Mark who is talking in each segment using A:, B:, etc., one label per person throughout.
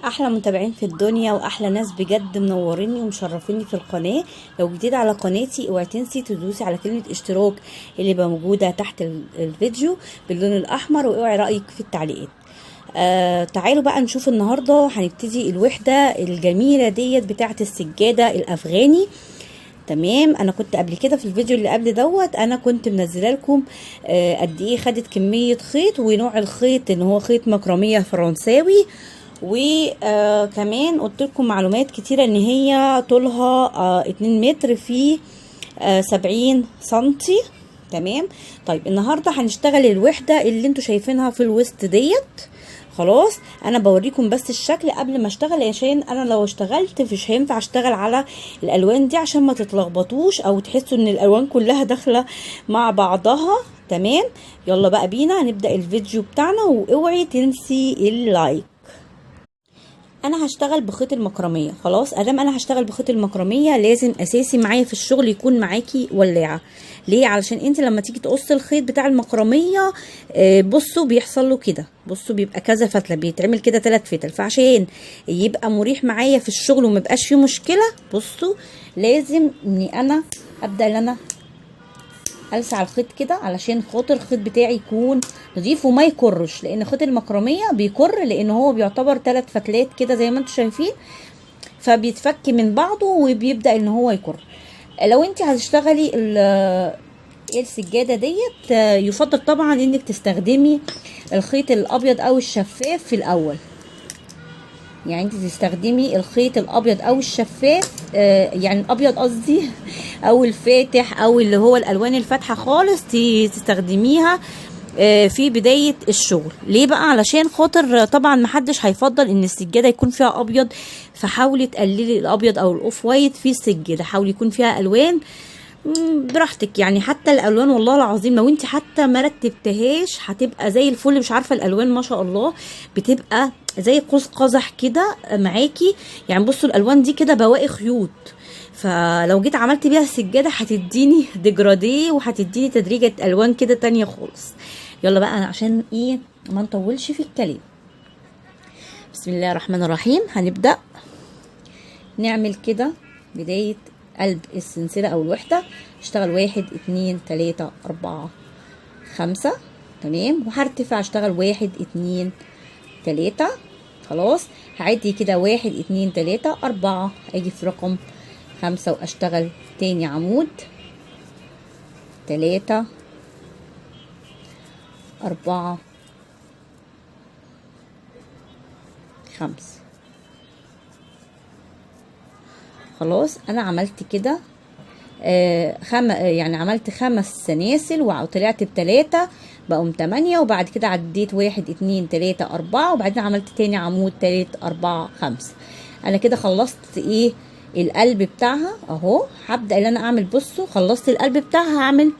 A: احلى متابعين في الدنيا واحلى ناس بجد منوريني ومشرفيني في القناه. لو جديد على قناتي اوعي تنسي تدوسي على كلمه اشتراك اللي بقى موجوده تحت الفيديو باللون الاحمر، واوعي رايك في التعليقات. تعالوا بقى نشوف النهارده هنبتدي الوحده الجميله ديت بتاعه السجاده الافغاني. تمام، انا كنت قبل كده في الفيديو اللي قبل دوت انا كنت منزله لكم قد ايه خدت كميه خيط ونوع الخيط ان هو خيط مكرميه فرنساوي، وكمان قلت لكم معلومات كتيره ان هي طولها 2 متر في 70 سنتي. تمام. طيب النهارده هنشتغل الوحده اللي انتوا شايفينها في الوسط ديت. خلاص، انا بوريكم بس الشكل قبل ما اشتغل، عشان انا لو اشتغلت مش هينفع اشتغل على الالوان دي عشان ما تتلخبطوش او تحسوا ان الالوان كلها داخله مع بعضها. تمام، يلا بقى بينا هنبدا الفيديو بتاعنا، واوعي تنسي اللايك. انا هشتغل بخيط المكرميه. خلاص، ادام انا هشتغل بخيط المكرميه لازم اساسي معايا في الشغل يكون معاكي ولاعه. ليه؟ علشان انت لما تيجي تقص الخيط بتاع المكرميه بصوا بيحصل له كده، بصوا بيبقى كذا فتله، بيتعمل كده 3 فتل، فعشان يبقى مريح معايا في الشغل وما يبقاش فيه مشكله بصوا لازم اني انا ابدا ان انا السع الخيط كده علشان خاطر الخيط بتاعي يكون نظيف وما يكرش، لان خيط المكرميه بيكر لان هو بيعتبر 3 فتلات كده زي ما انتم شايفين، فبيتفك من بعضه وبيبدا ان هو يكر. لو انت هتشتغلي السجاده ديت يفضل طبعا انك تستخدمي الخيط الابيض او الشفاف في الاول. يعني انت تستخدمي الخيط الابيض او الشفاف، يعني الابيض قصدي او الفاتح او اللي هو الالوان الفاتحه خالص تستخدميها في بدايه الشغل. ليه بقى؟ علشان خاطر طبعا محدش هيفضل ان السجاده يكون فيها ابيض، فحاولي تقللي الابيض او الاوف وايت في السجاده، حاولي يكون فيها الوان براحتك. يعني حتى الالوان والله العظيم لو انت حتى ما رتبتهاش هتبقى زي الفل. مش عارفه الالوان ما شاء الله بتبقى زي قوس قزح كده معاكي. يعني بصوا الالوان دي كده بواقي خيوط، فلو جيت عملت بيها السجاده هتديني ديجراديه وهتديني تدريجه الوان كده تانية خالص. يلا بقى عشان ايه ما نطولش في الكلام، بسم الله الرحمن الرحيم. هنبدا نعمل كده بدايه قلب السلسله او الوحده. اشتغل 1 2 3 4 5. تمام، وهرتفع اشتغل 1 2 3. خلاص، هعدي كده 1 2 3 4، اجي في رقم 5 واشتغل تاني عمود 3 4 5. خلاص انا عملت كده يعني عملت 5 سلاسل وطلعت ب3 بقوا 8، وبعد كده عديت 1 2 3 4، وبعدين عملت تاني عمود 3 4 5. انا كده خلصت ايه القلب بتاعها اهو. هبدا ان انا اعمل، بصوا خلصت القلب بتاعها، هعمل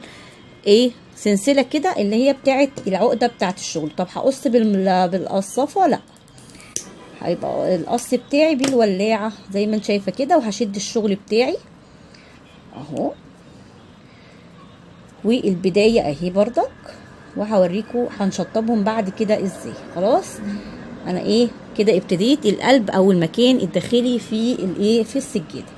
A: ايه سلسله كده اللي هي بتاعت العقده بتاعت الشغل. طب هقص بالقصافه؟ لا، هيبقى القص بتاعي بالولاعه زي ما انت شايفه كده، وهشد الشغل بتاعي اهو. والبدايه اهي بردك، وهوريكم هنشطبهم بعد كده ازاي. خلاص انا ايه كده ابتديت القلب او المكان الداخلي في الايه في السجاده.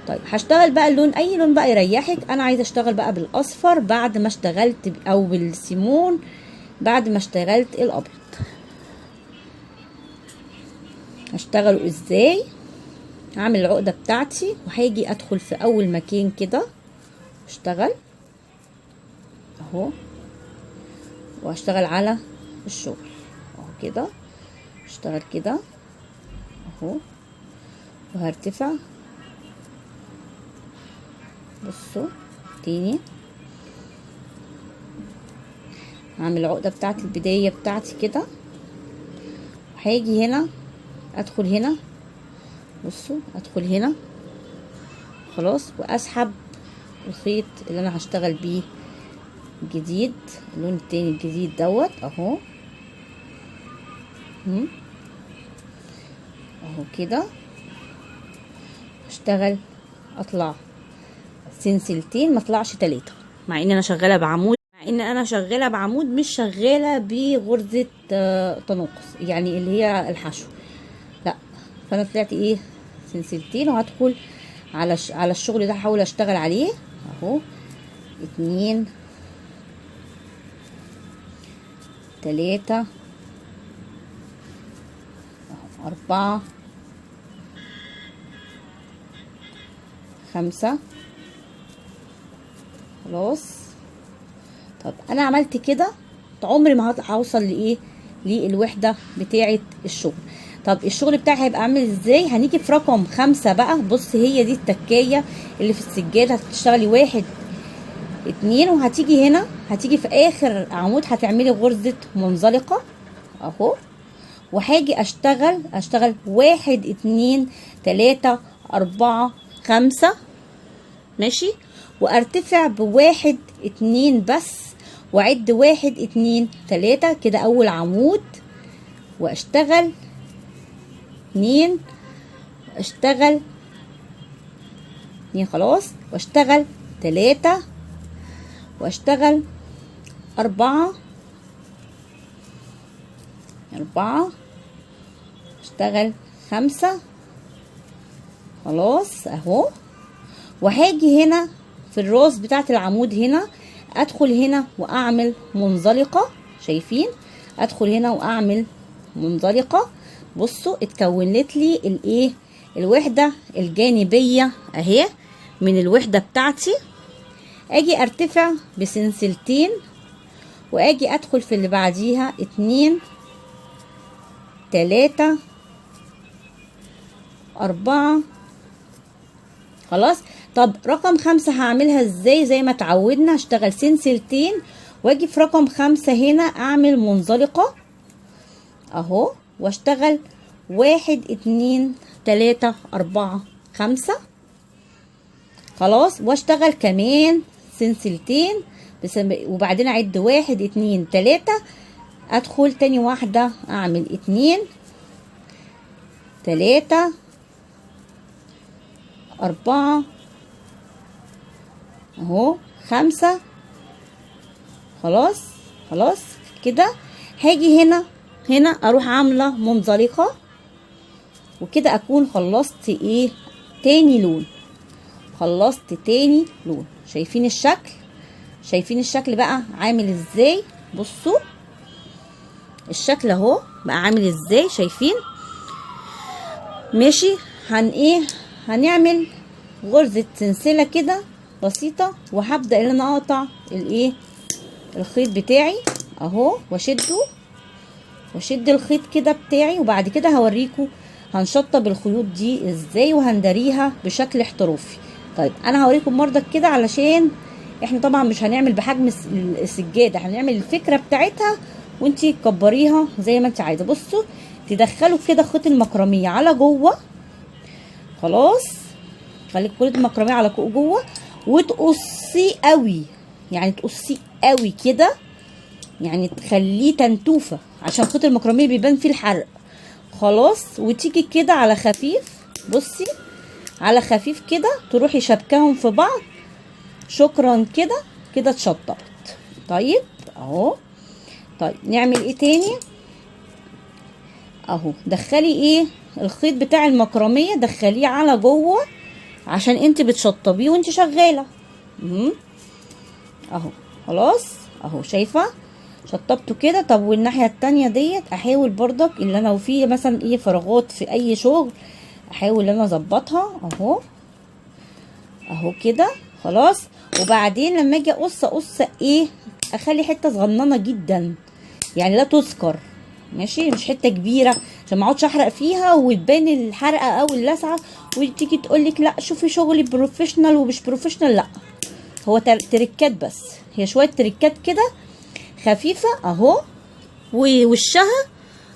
A: طيب هشتغل بقى اللون، اي لون بقى يريحك. انا عايزه اشتغل بقى بالاصفر بعد ما اشتغلت، او بالسيمون بعد ما اشتغلت الابيض. هشتغله ازاي؟ هعمل العقده بتاعتي وهاجي ادخل في اول مكان كده اشتغل اهو، وهشتغل على الشغل اهو كده، اشتغل كده اهو، وهرتفع. بصوا تاني هعمل العقده بتاعت البدايه بتاعتي كده، وهاجي هنا ادخل هنا، بصوا ادخل هنا خلاص، واسحب الخيط اللي انا هشتغل بيه جديد، اللون التاني الجديد دوت اهو اهو كده. اشتغل اطلع سلسلتين ما اطلعش 3، مع ان انا شغاله بعمود، مش شغاله بغرزه تناقص يعني اللي هي الحشو، لا فانا طلعت ايه سلسلتين، وهدخل على الشغل ده، هحاول اشتغل عليه اهو. 2 3 4 5. خلاص. طب انا عملت كده، عمري ما هوصل لايه للوحده بتاعه الشغل. طب الشغل بتاعي هيبقى عامل ازاي؟ هنيجي في رقم 5 بقى. بص هي دي التكايه اللي في السجاده، هتشتغلي 1 2، وهتيجي هنا، هتيجي في اخر عمود هتعملي غرزه منزلقه اهو، وهاجي اشتغل 1 2 3 4 5 ماشي، وارتفع ب1 2 بس، واعد 1 2 3 كده اول عمود، واشتغل 2 اشتغل 2 خلاص، واشتغل 3 واشتغل 4 اشتغل 5 خلاص اهو. وهاجي هنا في الراس بتاعه العمود هنا، ادخل هنا واعمل منزلقه، شايفين؟ ادخل هنا واعمل منزلقه. بصوا اتكونت لي الايه الوحده الجانبيه اهي من الوحده بتاعتي. اجي ارتفع بسلسلتين، واجي ادخل في اللي بعديها 2 3 4 خلاص. طب رقم 5 هعملها ازاي؟ زي ما اتعودنا، هشتغل سلسلتين، واجي في رقم 5 هنا اعمل منزلقه اهو، واشتغل 1 2 3 4 5 خلاص، واشتغل كمان سلسلتين وبعدين اعد 1 2 3، ادخل تاني واحده اعمل 2 3 4 اهو 5 خلاص كده. هاجي هنا اروح عامله منزلقه، وكده اكون خلصت ايه تاني لون، خلصت تاني لون. شايفين الشكل بقى عامل ازاي؟ بصوا الشكل اهو بقى عامل ازاي، شايفين؟ ماشي. هنعمل غرزة سلسلة كده بسيطة، وهبدأ ان انا اقطع الخيط بتاعي اهو، واشد الخيط كده بتاعي، وبعد كده هوريكم هنشطب الخيوط دي ازاي وهندريها بشكل احترافي. طيب انا هوريكم مرضك كده، علشان احنا طبعا مش هنعمل بحجم السجادة، هنعمل الفكرة بتاعتها وانتي تكبريها زي ما انت عايزة. بصوا تدخلوا كده خيط المكرمية على جوه خلاص، خليك خيط المكرمية على جوه، وتقصيه قوي، يعني تقصيه قوي كده، يعني تخليه تنتوفة عشان خيط المكرمية بيبان فيه الحرق خلاص. وتيجي كده على خفيف، بصي على خفيف كده تروحي شبكهم في بعض. شكرا كده اتشطبت. طيب اهو. طيب نعمل ايه تاني اهو؟ دخلي الخيط بتاع المكرمية، دخليه على جوه عشان انت بتشطبيه وانت شغالة اهو. خلاص اهو، شايفة شطبته كده. طب والناحية التانية ديت احاول برضك اللي انا وفيه مثلا فراغات في اي شغل، احاول ان انا اظبطها اهو كده خلاص. وبعدين لما اجي اقص اخلي حته صغننه جدا، يعني لا تذكر ماشي، مش حته كبيره عشان ما اقعدش احرق فيها وتبان الحرقه او اللسعه، وتيجي تقولك لا شوفي شغلي بروفيشنال ومش بروفيشنال. لا، هو تركات بس، هي شويه تركات كده خفيفه اهو، ووشها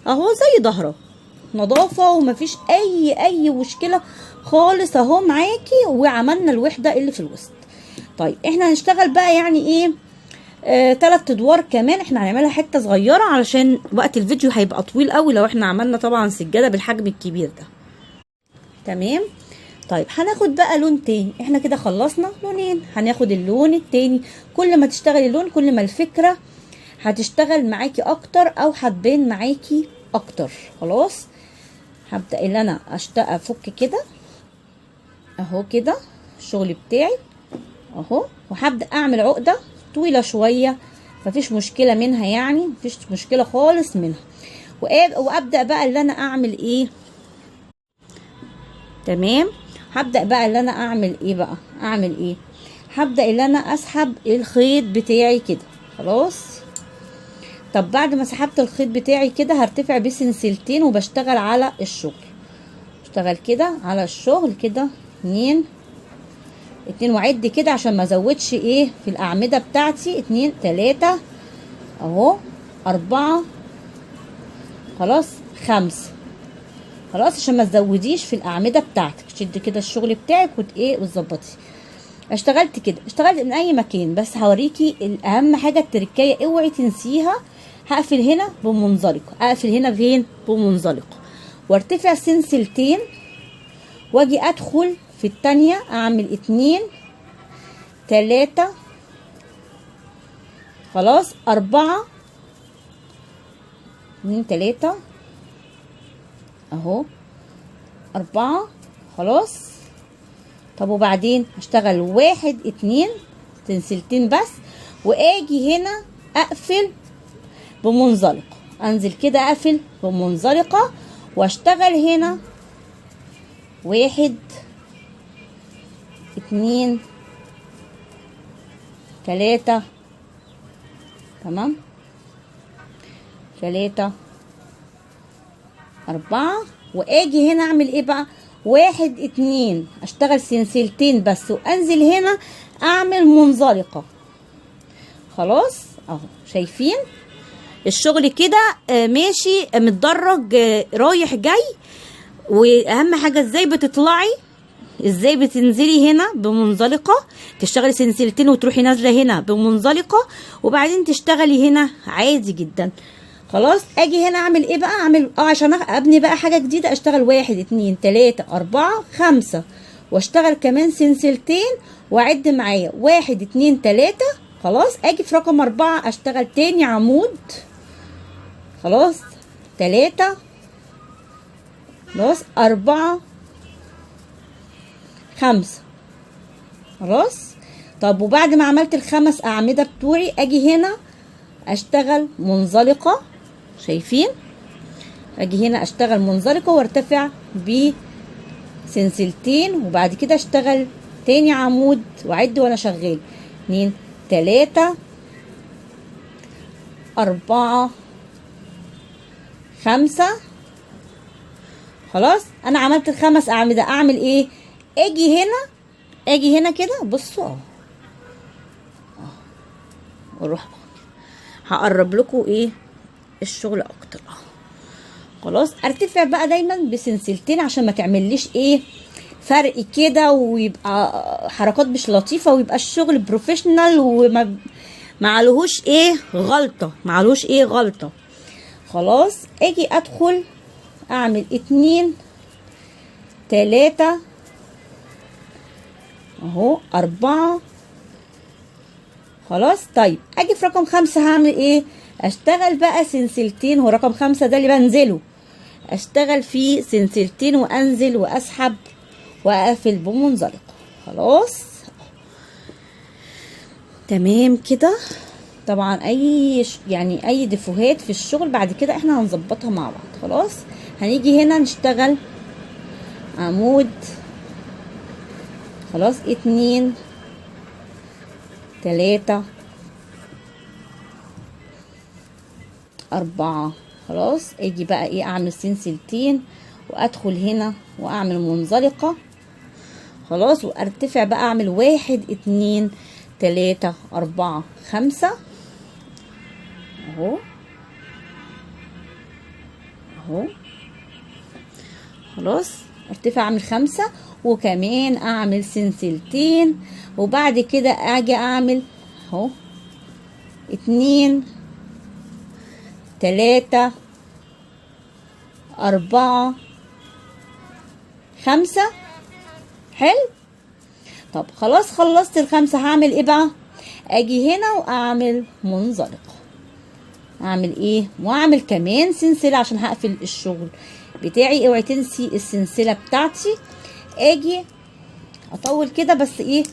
A: اهو زي ظهرها نظافه ومفيش اي مشكله خالص اهو معاكي. وعملنا الوحده اللي في الوسط. طيب احنا هنشتغل بقى يعني 3 ادوار كمان. احنا هنعملها حته صغيره علشان وقت الفيديو هيبقى طويل قوي لو احنا عملنا طبعا سجاده بالحجم الكبير ده. تمام. طيب هناخد بقى لون تاني. احنا كده خلصنا لونين، هناخد اللون التاني. كل ما تشتغلي لون كل ما الفكره هتشتغل معاكي اكتر او هتبان معاكي اكتر. خلاص هبدأ ان انا افك كده اهو كده الشغل بتاعي اهو، وهبدأ اعمل عقدة طويلة شوية، مفيش مشكلة منها يعني، مفيش مشكلة خالص منها. وابدأ بقى اللي انا اعمل ايه. تمام. هبدأ بقى اللي انا اعمل ايه بقى، اعمل ايه، هبدأ اللي انا اسحب الخيط بتاعي كده خلاص. طب بعد ما سحبت الخيط بتاعي كده هرتفع بسلسلتين وبشتغل على الشغل، اشتغل كده على الشغل كده، اتنين وعد كده عشان ما ازودش ايه في الاعمدة بتاعتي، 2 3 اهو، 4 خلاص، 5 خلاص، عشان ما تزوديش في الاعمدة بتاعتك. شد كده الشغل بتاعك وتظبطي. اشتغلت كده، اشتغلت من اي مكان، بس هوريكي الاهم حاجة التركية اوعي تنسيها. هقفل هنا بمنزلقة، اقفل هنا فين بمنزلقة، وارتفع سلسلتين، واجي ادخل في التانية اعمل 2 3 خلاص، 4 2 3 اهو، 4 خلاص. طب وبعدين هشتغل 1 2 سلسلتين بس، واجي هنا اقفل بمنزلقة، انزل كده اقفل بمنزلقة واشتغل هنا 1 2 3 تمام، 3 4، واجي هنا اعمل ايه بقى، 1 2 اشتغل سلسلتين بس، وانزل هنا اعمل منزلقة خلاص اهو. شايفين الشغل كده ماشي متدرج رايح جاي. واهم حاجة ازاي بتطلعي، ازاي بتنزلي هنا بمنزلقة، تشتغلي سلسلتين وتروحي نازلة هنا بمنزلقة، وبعدين تشتغلي هنا عادي جدا خلاص. اجي هنا اعمل ايه بقى، اعمل عشان ابني بقى حاجة جديدة، اشتغل 1 2 3 4 5، واشتغل كمان سلسلتين واعد معايا 1 2 3 خلاص. اجي في رقم 4 اشتغل تاني عمود خلاص، 3 خلاص، 4 5 خلاص. طب وبعد ما عملت ال5 اعمدة بتوعي اجي هنا اشتغل منزلقة، شايفين، اجي هنا اشتغل منزلقة وارتفع بسلسلتين، وبعد كده اشتغل تاني عمود واعد وانا شغال 2 3 4 5 خلاص. انا عملت ال5 اعمدة، اعمل ايه، اجي هنا كده بصوا اهو، واروح هقرب لكم ايه الشغل اكتر اهو خلاص. ارتفع بقى دايما بسلسلتين عشان ما تعمليش ايه فرق كده، ويبقى حركات مش لطيفه، ويبقى الشغل بروفيشنال وما معلهوش ايه غلطه، معلهوش ايه غلطه خلاص. اجي ادخل اعمل 2 3 اهو، 4 خلاص. طيب اجي في رقم 5 هعمل ايه، اشتغل بقى سلسلتين، هو رقم 5 ده اللي بنزله، اشتغل فيه سلسلتين وانزل واسحب واقفل بمنزلقة خلاص. تمام كده. طبعا يعني اي ديفوهات في الشغل بعد كده احنا هنظبطها مع بعض خلاص. هنيجي هنا نشتغل عمود خلاص، 2 3 4 خلاص. اجي بقى ايه اعمل سلسلتين وادخل هنا واعمل منزلقة خلاص، وارتفع بقى اعمل 1 2 3 4 5 اهو اهو خلاص. ارتفع اعمل 5 وكمان اعمل سلسلتين، وبعد كده اجي اعمل اهو 2 3 4 5 حلو. طب خلاص خلصت ال5 هعمل ايه بقى، اجي هنا واعمل منزلقة، اعمل ايه، واعمل كمان سلسلة عشان هقفل الشغل بتاعي. اوعي تنسي السلسله بتاعتي. اجي اطول كده بس ايه،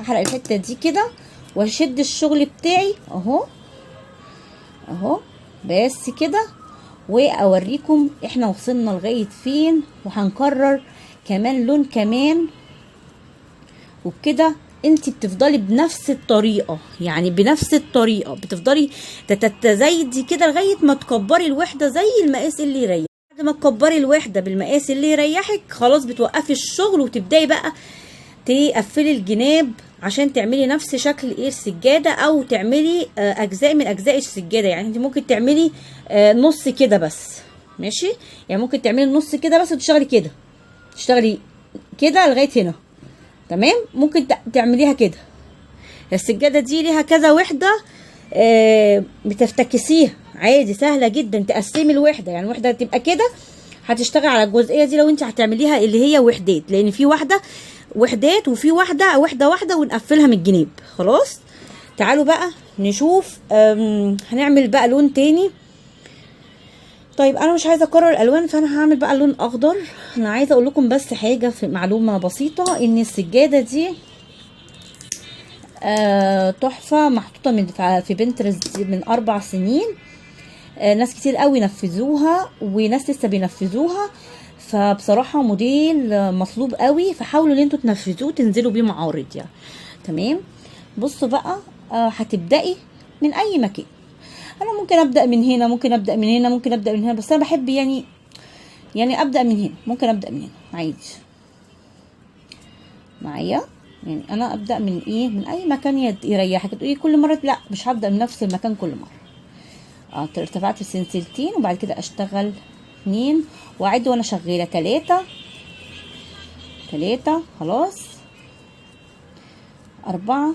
A: احرق الحته دي كده واشد الشغل بتاعي اهو اهو بس كده، واوريكم احنا وصلنا لغايه فين. وهنكرر كمان لون كمان، وبكده انت بتفضلي بنفس الطريقه، يعني بنفس الطريقه بتفضلي تتزايدي كده لغايه ما تكبري الوحده زي المقاس اللي يريحك. بعد ما تكبري الوحده بالمقاس اللي يريحك خلاص بتوقفي الشغل وتبداي بقى تقفلي الجناب عشان تعملي نفس شكل ايه السجاده، او تعملي اجزاء من اجزاء السجاده. يعني انت ممكن تعملي نص كده بس، ماشي؟ يعني ممكن تعملي نص كده بس وتشتغلي كده، تشتغلي كده لغايه هنا، تمام؟ ممكن تعمليها كده. السجاده دي ليها كذا وحده، بتفتكسيها عادي، سهله جدا. تقسمي الوحده، يعني الوحده تبقى كده هتشتغل على الجزئيه دي لو انت هتعمليها اللي هي وحدات، لان في واحده وحدات وفي واحده واحده ونقفلها من الجناب. خلاص تعالوا بقى نشوف هنعمل بقى لون تاني. طيب انا مش عايزه اكرر الالوان، فانا هعمل بقى لون اخضر. انا عايزه اقول لكم بس حاجه، في معلومه بسيطه، ان السجاده دي تحفه، محطوطه في بنترست من 4 سنين. ناس كتير قوي نفذوها وناس لسه بينفذوها، فبصراحه موديل مطلوب قوي، فحاولوا ان انتوا تنفذوه تنزلوا بيه معارض يعني. تمام. بصوا بقى هتبدأي من اي مكان. انا ممكن ابدا من هنا، ممكن ابدا من هنا، ممكن ابدا من هنا، بس انا بحب يعني ابدا من هنا. ممكن ابدا من هنا عادي معايا، يعني انا ابدا من ايه، من اي مكان يريحك. تقولي كل مره لا، مش هبدا من نفس المكان كل مره. ارتفعت السلسلتين وبعد كده اشتغل 2 واعد وانا شغاله 3 خلاص، 4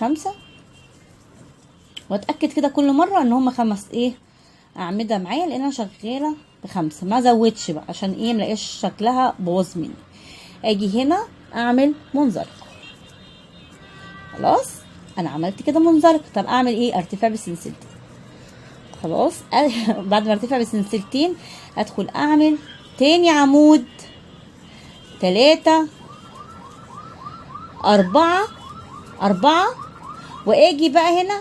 A: 5، واتاكد كده كل مره ان هما 5 اعمده معايا، لان انا شغاله ب5. ما زودش بقى عشان ملاقيش شكلها باظ مني. اجي هنا اعمل منزلقه. خلاص انا عملت كده منزلقه. طب اعمل ايه؟ ارتفاع بالسلسلتين. خلاص بعد ما ارتفع بالسلسلتين ادخل اعمل تاني عمود 3 4 واجي بقى هنا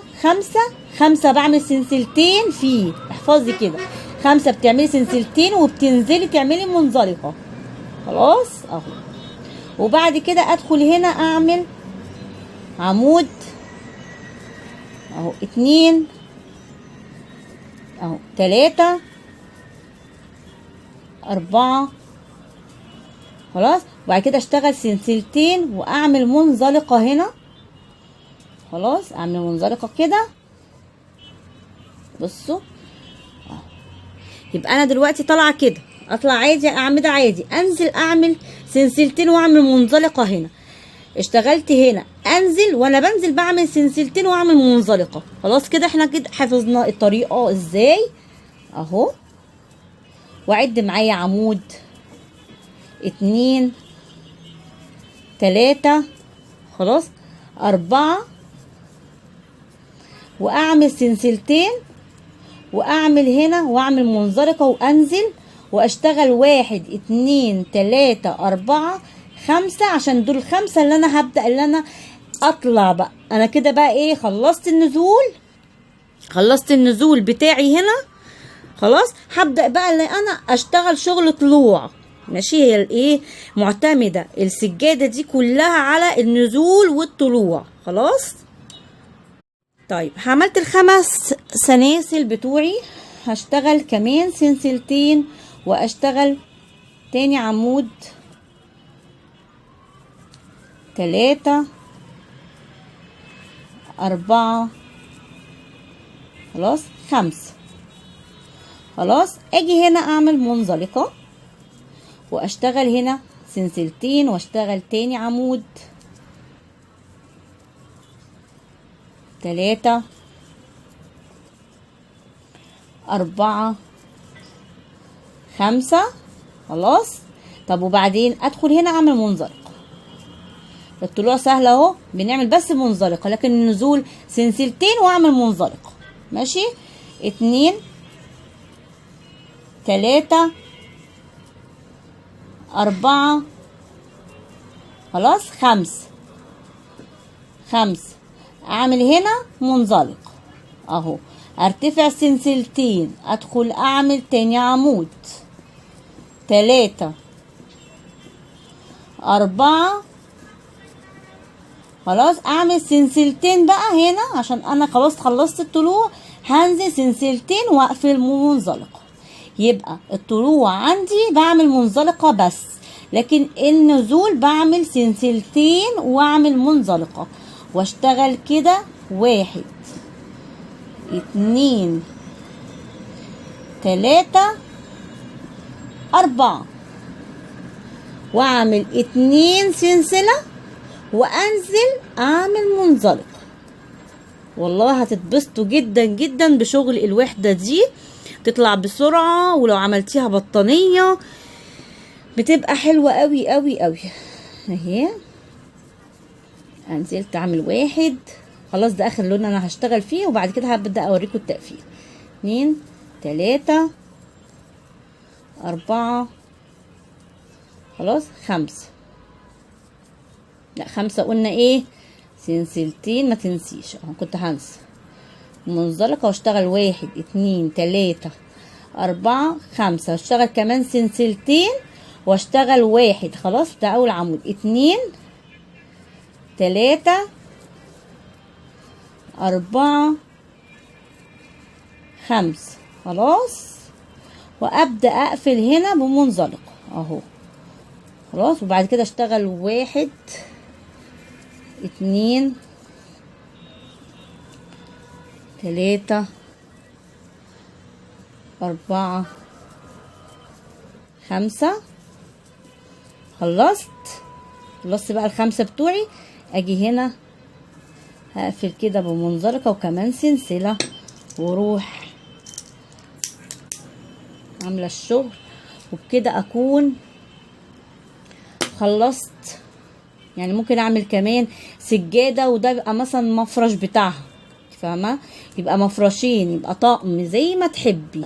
A: 5 بعمل سلسلتين فيه. احفظي كده، 5 بتعملي سلسلتين وبتنزلي تعملي منزلقه. خلاص اهو. وبعد كده ادخل هنا اعمل عمود اهو 2 اهو 3 4 خلاص. وبعد كده اشتغل سلسلتين واعمل منزلقه هنا. خلاص اعمل منزلقه كده. بصوا يبقى انا دلوقتي طالعه كده، اطلع عادي اعمده عادي، انزل اعمل سلسلتين واعمل منزلقه هنا. اشتغلت هنا انزل، وانا بنزل بعمل سلسلتين واعمل منزلقه. خلاص كده احنا كده حفظنا الطريقه ازاي اهو. واعد معايا عمود 2 3 خلاص 4 واعمل سلسلتين واعمل هنا واعمل منزلقه وانزل واشتغل 1 2 3 4 5 عشان دول 5 اللي انا هبدأ اللي انا اطلع بقى. انا كده بقى خلصت النزول بتاعي هنا. خلاص هبدأ بقى اللي انا اشتغل شغل طلوع. ماشي؟ هي معتمدة السجادة دي كلها على النزول والطلوع. خلاص طيب عملت ال5 سلاسل بتوعي، هشتغل كمان سلسلتين واشتغل تاني عمود 3 4 خلاص 5. خلاص اجي هنا اعمل منزلقة واشتغل هنا سلسلتين واشتغل تاني عمود 3 4 5 خلاص. طب وبعدين ادخل هنا اعمل منزلقة. الطلوع سهل اهو، بنعمل بس منزلقة، لكن النزول سلسلتين واعمل منزلقة. ماشي؟ 2 3 4 خلاص 5 اعمل هنا منزلق اهو، ارتفع سلسلتين، ادخل اعمل تاني عمود، 3 4 خلاص اعمل سلسلتين بقى هنا عشان انا خلاص خلصت الطلوع، هنزل سلسلتين واقفل منزلقه. يبقى الطلوع عندي بعمل منزلقه بس، لكن النزول بعمل سلسلتين واعمل منزلقه واشتغل كده 1 2 3 4 واعمل 2 سلسله وانزل اعمل منزلق. والله هتتبسطوا جدا جدا بشغل الوحده دي، تطلع بسرعه، ولو عملتيها بطانيه بتبقى حلوه قوي قوي قوي. اهي نزلت اعمل 1 خلاص، ده اخر لون انا هشتغل فيه، وبعد كده هبدا اوريكم التقفيل. 2 3 4 خلاص 5 لا 5 قلنا ايه سلسلتين، ما تنسيش اهو، كنت هنسى منزلقه واشتغل 1 2 3 4 5 واشتغل كمان سلسلتين واشتغل 1 خلاص، ده اول عمود. 2 3 4 5 خلاص، وابدا اقفل هنا بمنزلق اهو خلاص، وبعد كده اشتغل 1 2 3 4 5 خلصت بقى ال5 بتوعي. اجي هنا هقفل كده بمنزلقه وكمان سلسله، واروح عامله الشغل، وبكده اكون خلصت. يعني ممكن اعمل كمان سجاده، وده بيبقى مثلا مفرش بتاعها، فاهمه؟ يبقى مفرشين، يبقى طقم زي ما تحبي.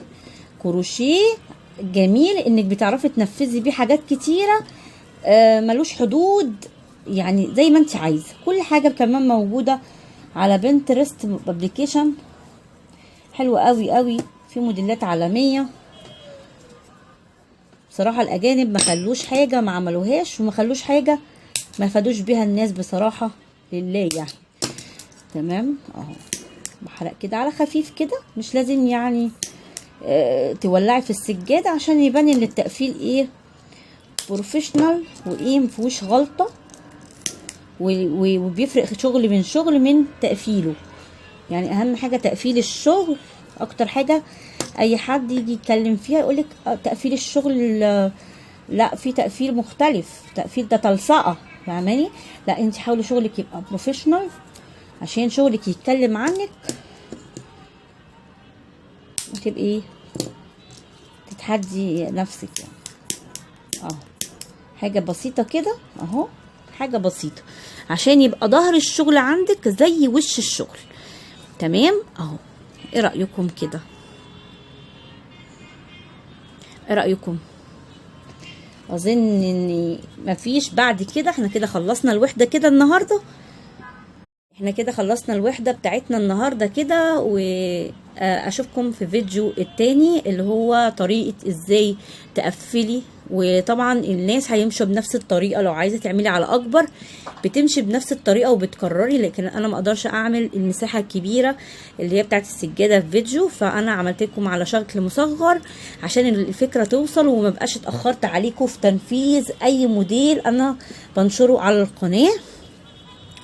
A: كروشيه جميل انك بتعرفي تنفذي بيه حاجات كتيره، ملوش حدود، يعني زي ما انت عايزه. كل حاجه كمان موجوده على بنترست ابلكيشن حلو قوي قوي، في موديلات عالميه بصراحه. الاجانب ما خلوش حاجه ما عملوهاش، وما خلوش حاجه ما فادوش بيها الناس بصراحه لله يعني. تمام اهو، بحرق كده على خفيف كده، مش لازم يعني تولعي في السجاده عشان يبان ان التقفيل ايه بروفيشنال وايه مفيهوش غلطه، وبيفرق شغل من شغل من تقفيله. يعني اهم حاجه تقفيل الشغل، اكتر حاجه اي حد يجي يتكلم فيها يقولك تقفيل الشغل لا، في تقفيل مختلف، تقفيل ده تلصقه، فاهماني؟ لا انت حاولي شغلك يبقى بروفيشنال عشان شغلك يتكلم عنك، وتبقي تتحدي نفسك يعني. اهو حاجه بسيطه كده اهو، حاجه بسيطه عشان يبقى ظهر الشغل عندك زي وش الشغل. تمام اهو، ايه رايكم كده؟ ايه رايكم؟ اظن ان مفيش بعد كده، احنا كده خلصنا الوحده كده النهارده، احنا كده خلصنا الوحده بتاعتنا النهارده كده. واشوفكم في فيديو التاني اللي هو طريقه ازاي تقفلي. وطبعا الناس هيمشوا بنفس الطريقه، لو عايزه تعملي على اكبر بتمشي بنفس الطريقه وبتكرري، لكن انا ما اقدرش اعمل المساحه الكبيره اللي هي بتاعت السجاده في فيديو، فانا عملت لكم على شكل مصغر عشان الفكره توصل، وما بقاش اتاخرت عليكم في تنفيذ اي موديل انا بنشره على القناه.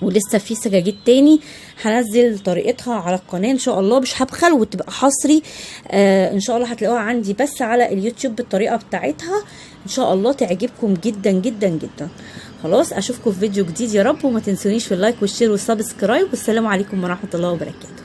A: ولسه في سجاجيد تاني هنزل طريقتها على القناه ان شاء الله، مش هبخل وتبقى حصري ان شاء الله، هتلاقوها عندي بس على اليوتيوب بالطريقه بتاعتها، ان شاء الله تعجبكم جدا جدا جدا. خلاص اشوفكم في فيديو جديد يا رب، وما تنسونيش في اللايك والشير والسبسكرايب، والسلام عليكم ورحمه الله وبركاته.